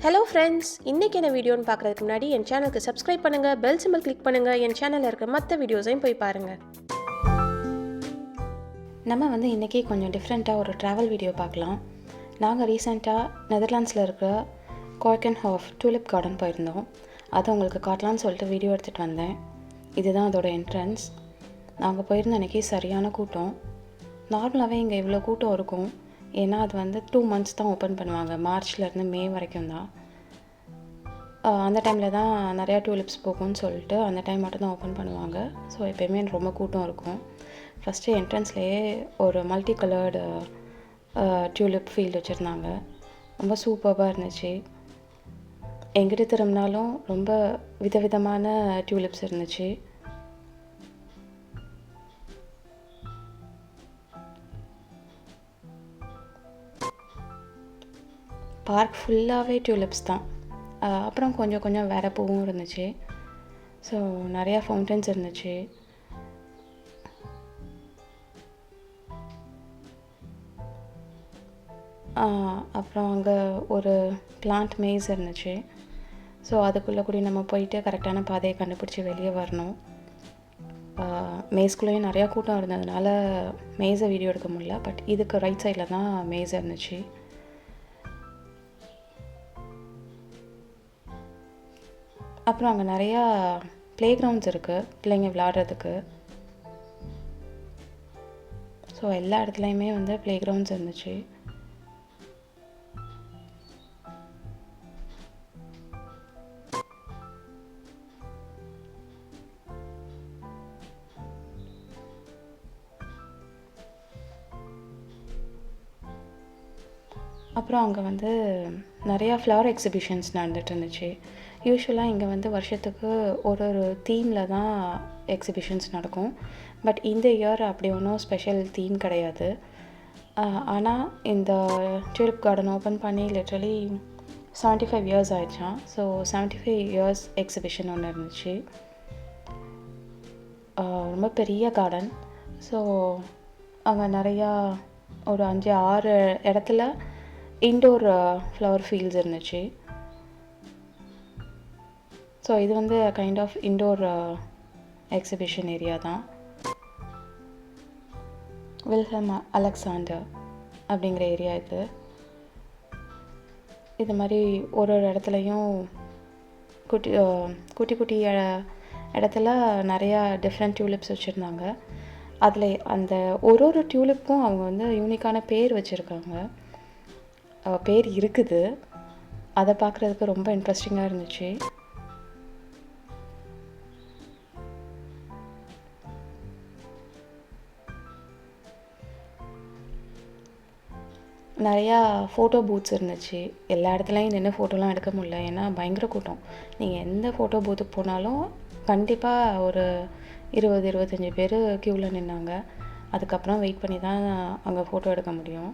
Hello friends, இன்றைக்கி என்ன வீடியோன்னு பார்க்குறதுக்கு முன்னாடி என் சேனலுக்கு சப்ஸ்கிரைப் பண்ணுங்கள், பெல் சிம்பிள் கிளிக் பண்ணுங்கள், என் சேனலில் இருக்க மற்ற வீடியோஸையும் போய் பாருங்கள். நம்ம இன்றைக்கி கொஞ்சம் டிஃப்ரெண்ட்டாக ஒரு ட்ராவல் வீடியோ பார்க்கலாம். நாங்கள் ரீசெண்டாக நெதர்லாண்ட்ஸில் இருக்கிற கார்க்கன்ஹாஃப் டூலிப் கார்டன் போயிருந்தோம். அதை உங்களுக்கு காட்டலான்னு சொல்லிட்டு வீடியோ எடுத்துகிட்டு வந்தேன். இதுதான் அதோட என்ட்ரன்ஸ். நாங்கள் போயிருந்த அன்றைக்கி சரியான கூட்டம். நார்மலாகவே இங்கே இவ்வளோ கூட்டம் இருக்கும். ஏன்னா அது 2 மந்த்ஸ் தான் ஓப்பன் பண்ணுவாங்க, மார்ச்லேருந்து மே வரைக்கும் தான். அந்த டைமில் தான் நிறையா டியூலிப்ஸ் போகும்னு சொல்லிட்டு அந்த டைம் மட்டும் தான் ஓப்பன் பண்ணுவாங்க. ஸோ எப்போயுமே ரொம்ப கூட்டம் இருக்கும். ஃபஸ்ட்டு என்ட்ரன்ஸ்லேயே ஒரு மல்டி கலர்டு டியூலிப் ஃபீல்டு வச்சுருந்தாங்க. ரொம்ப சூப்பராக இருந்துச்சு. எங்கிட்ட திரும்பினாலும் ரொம்ப விதவிதமான டியூலிப்ஸ் இருந்துச்சு. பார்க் ஃபுல்லாகவே டியூலிப்ஸ் தான். அப்புறம் கொஞ்சம் வேறு பூவும் இருந்துச்சு. ஸோ நிறையா ஃபவுண்டன்ஸ் இருந்துச்சு. அப்புறம் அங்கே ஒரு பிளான்ட் மேஸ் இருந்துச்சு. ஸோ அதுக்குள்ளே கூட நம்ம போயிட்டு கரெக்டான பாதையை கண்டுபிடிச்சி வெளியே வரணும். மேஸ்குள்ளேயும் நிறையா கூட்டம் இருந்ததுனால மேஸை வீடியோ எடுக்க முடியல. பட் இதுக்கு ரைட் சைடில் தான் மேஸ் இருந்துச்சு. அப்புறம் அங்கே நிறையா ப்ளே கிரவுண்ட்ஸ் இருக்குது பிள்ளைங்க விளையாடுறதுக்கு. ஸோ எல்லா இடத்துலையுமே ப்ளே கிரவுண்ட்ஸ் இருந்துச்சு. அப்புறம் அங்கே நிறையா ஃப்ளவர் எக்ஸிபிஷன்ஸ் நடந்துகிட்டு இருந்துச்சு. யூஸ்வலாக இங்கே வருஷத்துக்கு ஒரு தீமில் தான் எக்ஸிபிஷன்ஸ் நடக்கும். பட் இந்த இயர் அப்படி ஒன்றும் ஸ்பெஷல் தீம் கிடையாது. ஆனால் இந்த டியூலிப் கார்டன் ஓப்பன் பண்ணி லிட்ரலி 75 இயர்ஸ் ஆயிடுச்சான். ஸோ 75 இயர்ஸ் எக்ஸிபிஷன் ஒன்று இருந்துச்சு. ரொம்ப பெரிய கார்டன். ஸோ அங்கே நிறையா ஒரு 5-6 இடத்துல இன்டோர் ஃப்ளவர் ஃபீல்ட்ஸ் இருந்துச்சு. ஸோ இது kind of indoor exhibition area தான். வில்ஹெல்ம் அலெக்சாண்டர் அப்படிங்கிற ஏரியா இது. இது மாதிரி ஒரு இடத்துலையும் குட்டி இடத்துல நிறையா டிஃப்ரெண்ட் டியூலிப்ஸ் வச்சுருந்தாங்க. அதில் அந்த ஒரு டியூலிப்புக்கும் அவங்க யூனிக்கான பேர் வச்சுருக்காங்க, பேர் இருக்குது. அதை பார்க்குறதுக்கு ரொம்ப இன்ட்ரெஸ்டிங்காக இருந்துச்சு. நிறையா ஃபோட்டோ பூத்ஸ் இருந்துச்சு. எல்லா இடத்துலையும் நின்று ஃபோட்டோலாம் எடுக்க முடியல, ஏன்னா பயங்கர கூட்டம். நீங்கள் எந்த ஃபோட்டோ பூத்துக்கு போனாலும் கண்டிப்பாக ஒரு 20-25 பேர் க்யூவில் நின்னாங்க. அதுக்கப்புறம் வெயிட் பண்ணி தான் அங்கே ஃபோட்டோ எடுக்க முடியும்.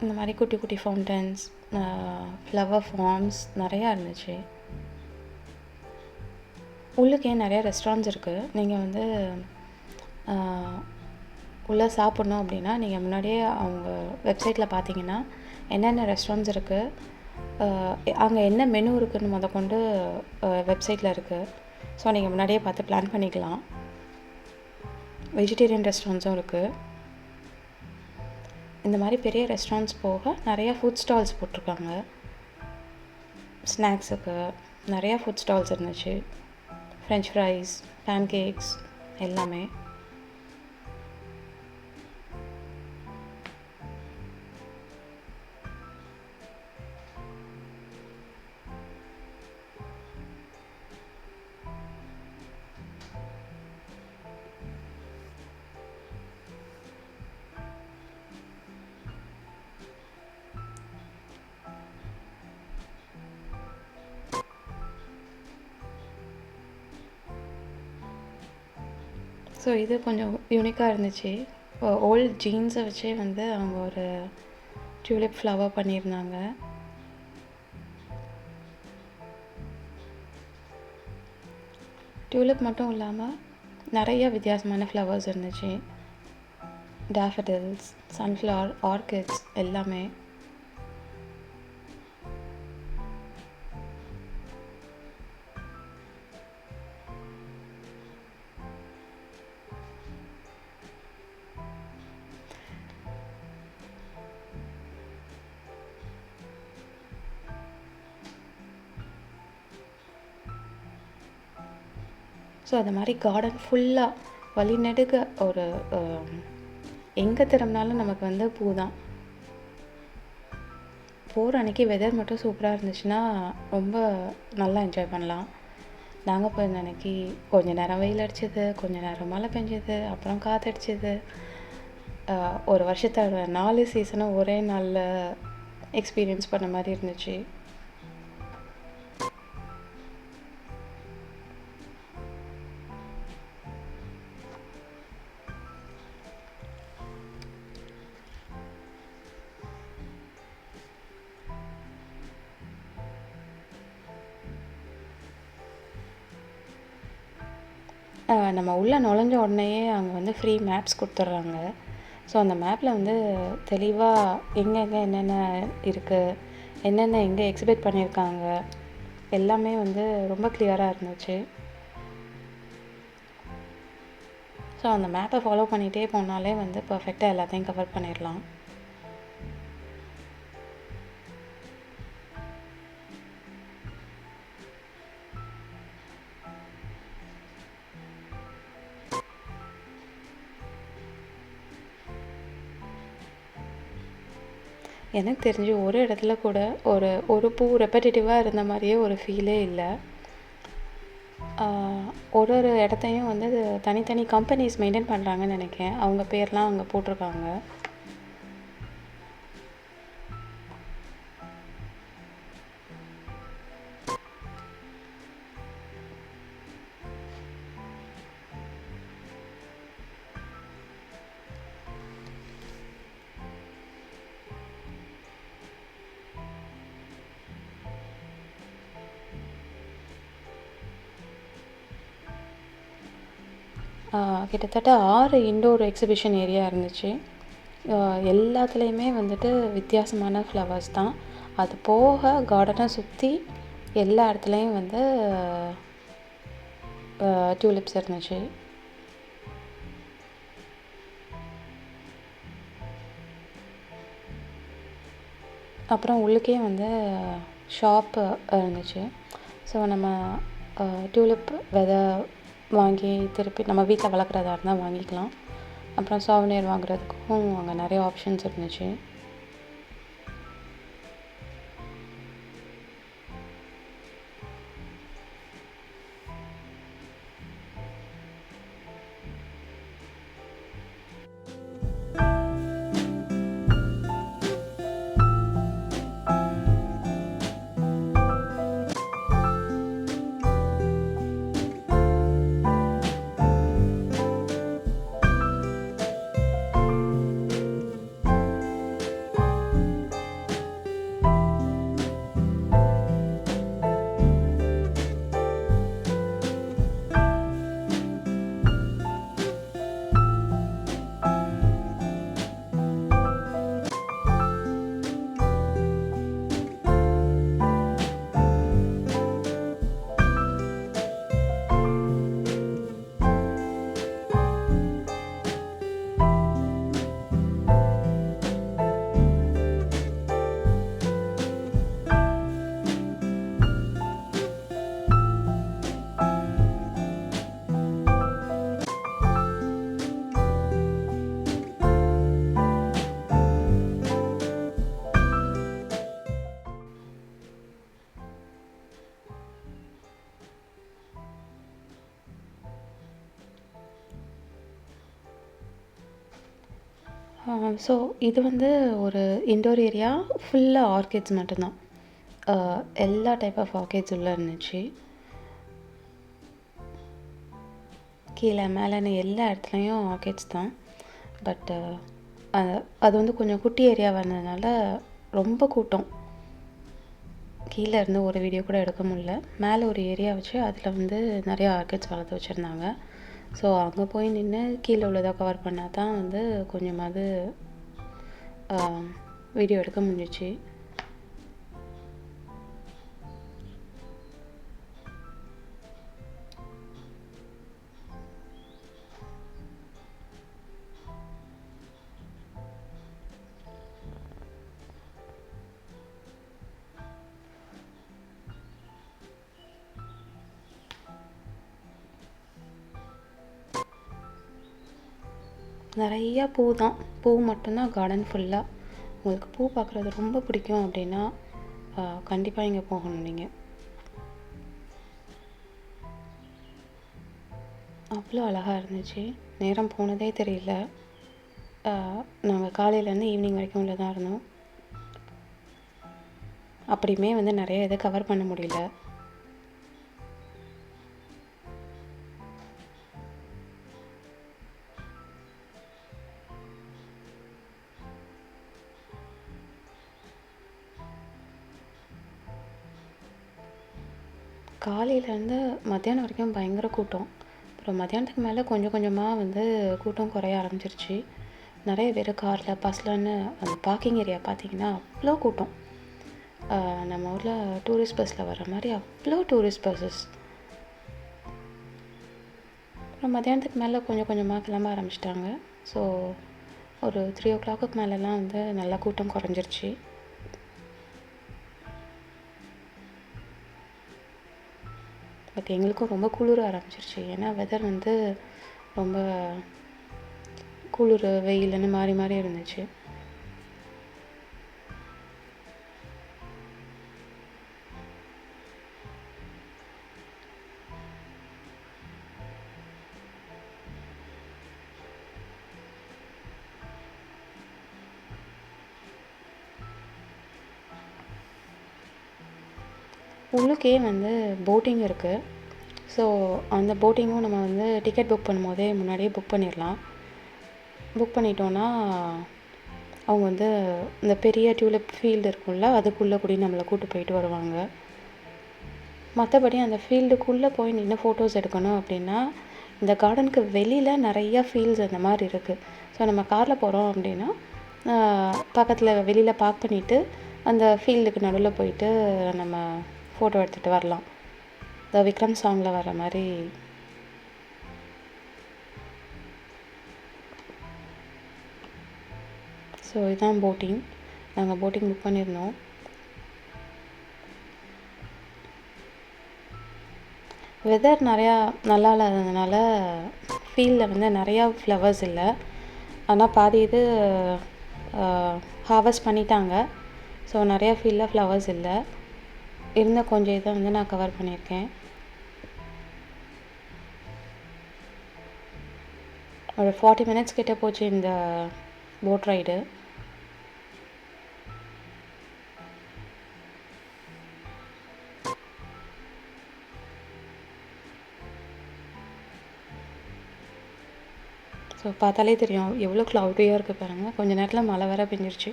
இந்த மாதிரி குட்டி ஃபவுண்டன்ஸ், ஃப்ளவர் ஃபார்ம்ஸ் நிறையா இருந்துச்சு. உள்ளுக்கே நிறையா ரெஸ்டாரண்ட்ஸ் இருக்குது. நீங்கள் உள்ளே சாப்பிட்ணும் அப்படின்னா நீங்கள் முன்னாடியே அவங்க வெப்சைட்டில் பார்த்தீங்கன்னா என்னென்ன ரெஸ்டாரண்ட்ஸ் இருக்குது, அங்கே என்ன மெனு இருக்குதுன்னு கொண்டு வெப்சைட்டில் இருக்குது. ஸோ நீங்கள் முன்னாடியே பார்த்து பிளான் பண்ணிக்கலாம். வெஜிடேரியன் ரெஸ்டாரண்ட்ஸும் இருக்குது. இந்த மாதிரி பெரிய ரெஸ்டாரண்ட்ஸ் போக நிறையா ஃபுட் ஸ்டால்ஸ் போட்டிருக்காங்க. ஸ்நாக்ஸுக்கு நிறையா ஃபுட் ஸ்டால்ஸ் இருந்துச்சு. ஃப்ரெஞ்ச் ஃப்ரைஸ், பேன்கேக்ஸ் எல்லாமே. ஸோ இது கொஞ்சம் யூனிக்காக இருந்துச்சு. ஓல்ட் ஜீன்ஸை வச்சே அவங்க ஒரு டியூலிப் ஃப்ளவர் பண்ணியிருந்தாங்க. டியூலிப் மட்டும் இல்லாமல் நிறைய வித்தியாசமான ஃப்ளவர்ஸ் இருந்துச்சு. டேஃபடில்ஸ், சன்ஃப்ளவர், ஆர்கிட்ஸ் எல்லாமே. ஸோ அது மாதிரி கார்டன் ஃபுல்லாக வழிநெடுக ஒரு எங்கே திரும்பினாலும் நமக்கு வந்து பூ தான். போகிற அன்றைக்கி வெதர் மட்டும் சூப்பராக இருந்துச்சுன்னா ரொம்ப நல்லா என்ஜாய் பண்ணலாம். நாங்கள் போயிருந்த அன்றைக்கி கொஞ்சம் நேரம் வெயில் அடிச்சது, கொஞ்சம் நேரம் மழை பெஞ்சது, அப்புறம் காற்றடிச்சது. ஒரு வருஷத்தோட 4 சீசனும் ஒரே நாளில் எக்ஸ்பீரியன்ஸ் பண்ண மாதிரி இருந்துச்சு. நம்ம உள்ளே நுழைஞ்ச உடனேயே அங்கே வந்து ஃப்ரீ மேப்ஸ் கொடுத்துட்றாங்க. ஸோ அந்த மேப்பில் வந்து தெளிவாக எங்கெங்கே என்னென்ன இருக்குது, என்னென்ன எங்கே எக்ஸிபிட் பண்ணியிருக்காங்க எல்லாமே வந்து ரொம்ப கிளியராக இருந்துச்சு. ஸோ அந்த மேப்பை ஃபாலோ பண்ணிகிட்டே போனாலே வந்து பர்ஃபெக்டாக எல்லாத்தையும் கவர் பண்ணிடலாம். எனக்கு தெரிஞ்சு ஒரு இடத்துல கூட ஒரு பூ ரெப்படேட்டிவாக இருந்த மாதிரியே ஒரு ஃபீலே இல்லை. ஒரு இடத்தையும் வந்து தனித்தனி கம்பெனிஸ் மெயின்டைன் பண்ணுறாங்கன்னு நினைக்கிறேன். அவங்க பேர்லாம் அங்கே போட்டிருக்காங்க. கிட்டத்தட்ட 6 இன்டோர் எக்ஸிபிஷன் ஏரியா இருந்துச்சு. எல்லாத்துலேயுமே வந்துட்டு வித்தியாசமான ஃப்ளவர்ஸ் தான். அது போக கார்டனை சுற்றி எல்லா இடத்துலையும் வந்து டியூலிப்ஸ் இருந்துச்சு. அப்புறம் உள்ளுக்கே வந்து ஷாப்பு இருந்துச்சு. ஸோ நம்ம டியூலிப் விதை வாங்கி திருப்பி நம்ம வீட்டில் வளர்க்குறதா இருந்தால் வாங்கிக்கலாம். அப்புறம் சாவனியர் வாங்குறதுக்கும் அங்கே நிறைய ஆப்ஷன்ஸ் இருந்துச்சு. ஸோ இது வந்து ஒரு இன்டோர் ஏரியா ஃபுல்லாக ஆர்கிட்ஸ் மட்டும்தான். எல்லா டைப் ஆஃப் ஆர்கிட்ஸ் உள்ளே இருந்துச்சு. கீழே மேலேன்னு எல்லா இடத்துலையும் ஆர்கிட்ஸ் தான். பட் அது வந்து கொஞ்சம் குட்டி ஏரியாவாக இருந்ததுனால ரொம்ப கூட்டம். கீழே இருந்து ஒரு வீடியோ கூட எடுக்க முடியல. மேலே ஒரு ஏரியா வச்சு அதில் வந்து நிறையா ஆர்கிட்ஸ் வளர்த்து வச்சுருந்தாங்க. ஸோ அங்கே போய் நின்று கீழே உள்ளதாக கவர் பண்ணால் தான் வந்து கொஞ்சமாவது வீடியோ எடுக்க முடிஞ்சிச்சு. நிறையா பூ தான், பூ மட்டும்தான் கார்டன் ஃபுல்லாக. உங்களுக்கு பூ பார்க்குறது ரொம்ப பிடிக்கும் அப்படின்னா கண்டிப்பாக இங்கே போகணும் நீங்கள். அவ்வளோ அழகாக இருந்துச்சு. நேரம் போனதே தெரியல. நாங்கள் காலையிலேருந்து ஈவினிங் வரைக்கும் உள்ள தான் இருந்தோம். அப்படியுமே வந்து நிறைய இதை கவர் பண்ண முடியல. காலையிலேருந்து மத்தியானம் வரைக்கும் பயங்கர கூட்டம். அப்புறம் மத்தியானத்துக்கு மேலே கொஞ்சம் கொஞ்சமாக வந்து கூட்டம் குறைய ஆரம்பிச்சிருச்சு. நிறைய பேர் காரில் பஸ்லன்னு அந்த பார்க்கிங் ஏரியா பார்த்திங்கன்னா அவ்வளோ கூட்டம். நம்ம ஊரில் டூரிஸ்ட் பஸ்ஸில் வர மாதிரி அவ்வளோ டூரிஸ்ட் பஸ்ஸஸ். அப்புறம் மத்தியானத்துக்கு மேலே கொஞ்சம் கொஞ்சமாக கிளம்ப ஆரம்பிச்சிட்டாங்க. ஸோ ஒரு 3 o'clock மேலெலாம் வந்து நல்லா கூட்டம் குறைஞ்சிருச்சு. பட் எங்களுக்கும் ரொம்ப குளிர ஆரம்பிச்சிருச்சு. ஏன்னா வெதர் வந்து ரொம்ப குளிர் வெயில்னு மாறி மாறி இருந்துச்சு. உள்ளுக்கே வந்து போட்டிங் இருக்குது. ஸோ அந்த போட்டிங்கும் நம்ம வந்து டிக்கெட் புக் பண்ணும்போதே முன்னாடியே புக் பண்ணிடலாம். புக் பண்ணிட்டோன்னா அவங்க வந்து இந்த பெரிய டியூலிப் ஃபீல்டு இருக்கும்ல, அதுக்குள்ளே கூட நம்மளை கூட்டு போயிட்டு வருவாங்க. மற்றபடி அந்த ஃபீல்டுக்குள்ளே போய் நின்று ஃபோட்டோஸ் எடுக்கணும் அப்படின்னா இந்த கார்டனுக்கு வெளியில் நிறையா ஃபீல்ட்ஸ் அந்த மாதிரி இருக்குது. ஸோ நம்ம காரில் போகிறோம் அப்படின்னா பக்கத்தில் வெளியில் பார்க் பண்ணிவிட்டு அந்த ஃபீல்டுக்கு நடுவில் போயிட்டு நம்ம ஃபோட்டோ எடுத்துகிட்டு வரலாம். இந்த விக்ரம் சாங்கில் வர மாதிரி. ஸோ இதுதான் போட்டிங். நாங்கள் போட்டிங் புக் பண்ணியிருந்தோம். வெதர் நிறையா நல்லா இல்லாததுனால ஃபீல்டில் வந்து நிறையா ஃப்ளவர்ஸ் இல்லை. ஆனால் பாதி இது ஹார்வெஸ்ட் பண்ணிட்டாங்க. ஸோ நிறையா ஃபீல்டில் ஃப்ளவர்ஸ் இல்லை. இருந்த கொஞ்சம் இதை வந்து நான் கவர் பண்ணியிருக்கேன். ஒரு 40 minutes கிட்டே போச்சு இந்த போட் ரைடு. ஸோ பார்த்தாலே தெரியும் எவ்வளோ க்ளவுடியாக இருக்குது பாருங்கள். கொஞ்சம் நேரத்தில் மழை வேற பெஞ்சிருச்சு.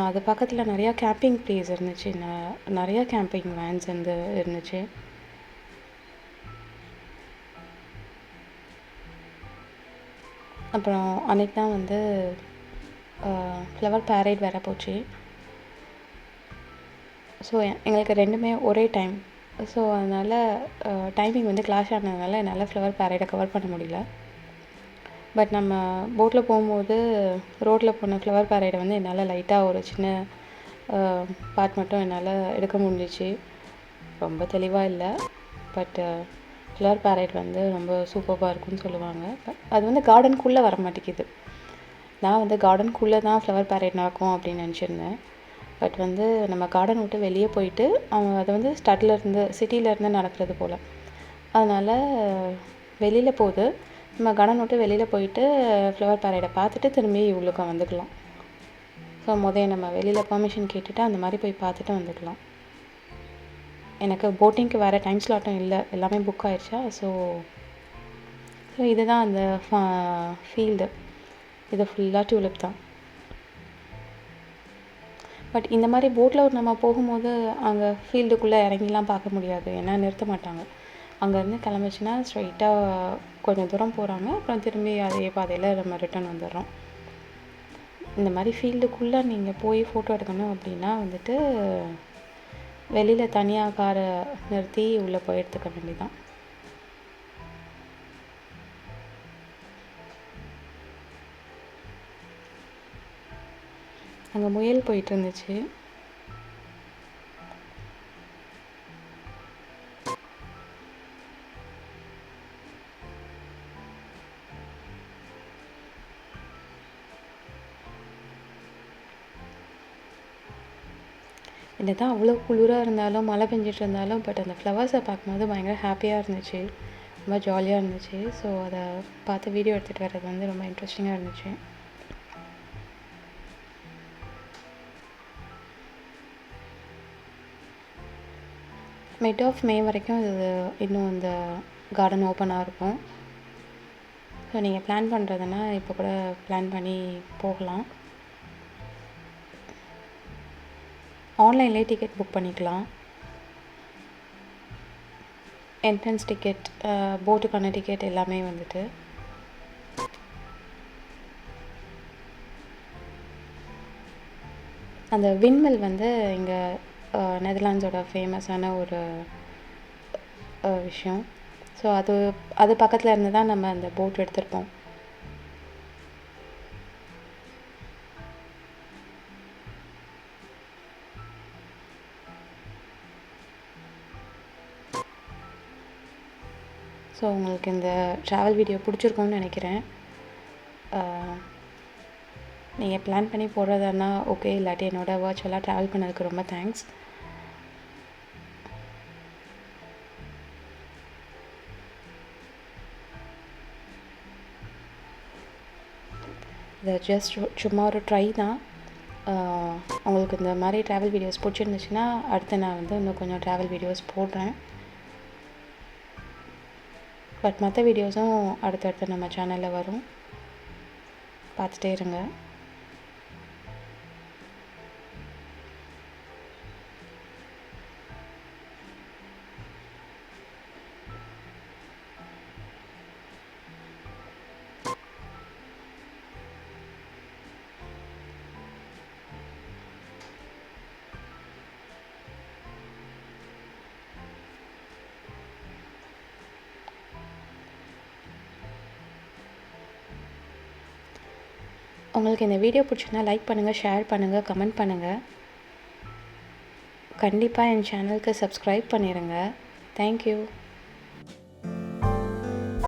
அது பக்கத்தில் நிறையா கேம்பிங் ப்ளேஸ் இருந்துச்சு. நிறையா கேம்பிங் வேன்ஸ் வந்து இருந்துச்சு. அப்புறம் அன்றைக்கி தான் வந்து ஃப்ளவர் பேரேட் வேற போச்சு. ஸோ எங்களுக்கு ரெண்டுமே ஒரே டைம். ஸோ அதனால் டைமிங் வந்து கிளாஷ் ஆனதுனால என்னால் ஃப்ளவர் பேரேடை கவர் பண்ண முடியல. பட் நம்ம போட்டில் போகும்போது ரோட்டில் போன ஃப்ளவர் பேரேடை வந்து என்னால் லைட்டாக ஒரு சின்ன பார்ட் மட்டும் என்னால் எடுக்க முடிஞ்சிச்சு. ரொம்ப தெளிவாக இல்லை. பட் ஃப்ளவர் பேரேட் வந்து ரொம்ப சூப்பராக இருக்குன்னு சொல்லுவாங்க. பட் அது வந்து கார்டனுக்குள்ளே வர மாட்டேங்குது. நான் வந்து கார்டனுக்குள்ளே தான் ஃப்ளவர் பேரேட் நடக்கும் அப்படின்னு நினச்சிருந்தேன். பட் வந்து நம்ம கார்டன் விட்டு வெளியே போயிட்டு அது வந்து ஸ்டட்லேருந்து சிட்டியிலேருந்து நடக்கிறது போல். அதனால் வெளியில் போகுது. நம்ம கார்டன் விட்டு வெளியில் போயிட்டு ஃப்ளவர் பேரேடை பார்த்துட்டு திரும்பி உள்ளுக்க வந்துக்கலாம். ஸோ நம்ம வெளியில் பெர்மிஷன் கேட்டுட்டு அந்த மாதிரி போய் பார்த்துட்டு வந்துக்கலாம். எனக்கு போட்டிங்க்கு வேறு டைம் ஸ்லாட்டும் இல்லை, எல்லாமே புக் ஆயிடுச்சா. ஸோ இதுதான் அந்த ஃபீல்டு. இது ஃபுல்லாக டியூலிப் தான். பட் இந்த மாதிரி போட்டில் நம்ம போகும்போது அங்கே ஃபீல்டுக்குள்ளே இறங்கிலாம் பார்க்க முடியாது, ஏன்னா நிறுத்த மாட்டாங்க. அங்கேருந்து கிளம்பிச்சுன்னா ஸ்ட்ரைட்டாக கொஞ்சம் தூரம் போகிறாங்க, அப்புறம் திரும்பி அதே பாதையில் நம்ம ரிட்டர்ன் வந்துடுறோம். இந்த மாதிரி ஃபீல்டுக்குள்ளே நீங்கள் போய் ஃபோட்டோ எடுக்கணும் அப்படின்னா வந்துட்டு வெளியில் தனியாக காரை நிறுத்தி உள்ளே போய் எடுத்துக்க வேண்டியதான். அங்கே முயல் போயிட்டு இருந்துச்சு. என்ன தான் அவ்வளோ குளிராக இருந்தாலும் மழை பெஞ்சிட்டு இருந்தாலும் பட் அந்த ஃப்ளவர்ஸை பார்க்கும்போது பயங்கர ஹாப்பியாக இருந்துச்சு, ரொம்ப ஜாலியாக இருந்துச்சு. ஸோ அதை பார்த்து வீடியோ எடுத்துகிட்டு வர்றது வந்து ரொம்ப இன்ட்ரெஸ்டிங்காக இருந்துச்சு. மிட் ஆஃப் மே வரைக்கும் இது இன்னும் இந்த கார்டன் ஓப்பனாக இருக்கும். ஸோ நீங்கள் பிளான் பண்ணுறதுன்னா இப்போ கூட பிளான் பண்ணி போகலாம். ஆன்லைன்லேயே டிக்கெட் புக் பண்ணிக்கலாம். என்ட்ரன்ஸ் டிக்கெட், போட்டுக்கான டிக்கெட் எல்லாமே வந்துட்டு. அந்த விண்மில் வந்து இங்கே நெதர்லாண்ட்ஸோட ஃபேமஸான ஒரு விஷயம். ஸோ அது பக்கத்தில் இருந்து தான் நம்ம அந்த போட் எடுத்திருப்போம். ஸோ உங்களுக்கு இந்த ட்ராவல் வீடியோ பிடிச்சிருக்கும்னு நினைக்கிறேன். நீங்கள் பிளான் பண்ணி போடுறதானா ஓகே, இல்லாட்டி என்னோட வர்ச்சுவலாக ட்ராவல் பண்ணதுக்கு ரொம்ப தேங்க்ஸ். இது ஜஸ்ட் சும்மா ஒரு ட்ரை தான். உங்களுக்கு இந்த மாதிரி ட்ராவல் வீடியோஸ் பிடிச்சிருந்துச்சுன்னா அடுத்து நான் வந்து இன்னும் கொஞ்சம் ட்ராவல் வீடியோஸ் போடுறேன். பட் மற்ற வீடியோஸும் அடுத்தடுத்து நம்ம சேனலில் வரும், பார்த்துட்டே இருங்க. உங்களுக்கு இந்த வீடியோ பிடிச்சிருந்தா லைக் பண்ணுங்கள், ஷேர் பண்ணுங்கள், கமெண்ட் பண்ணுங்கள். கண்டிப்பாக என் சேனலுக்கு சப்ஸ்கிரைப் பண்ணிடுங்க. தேங்க்யூ.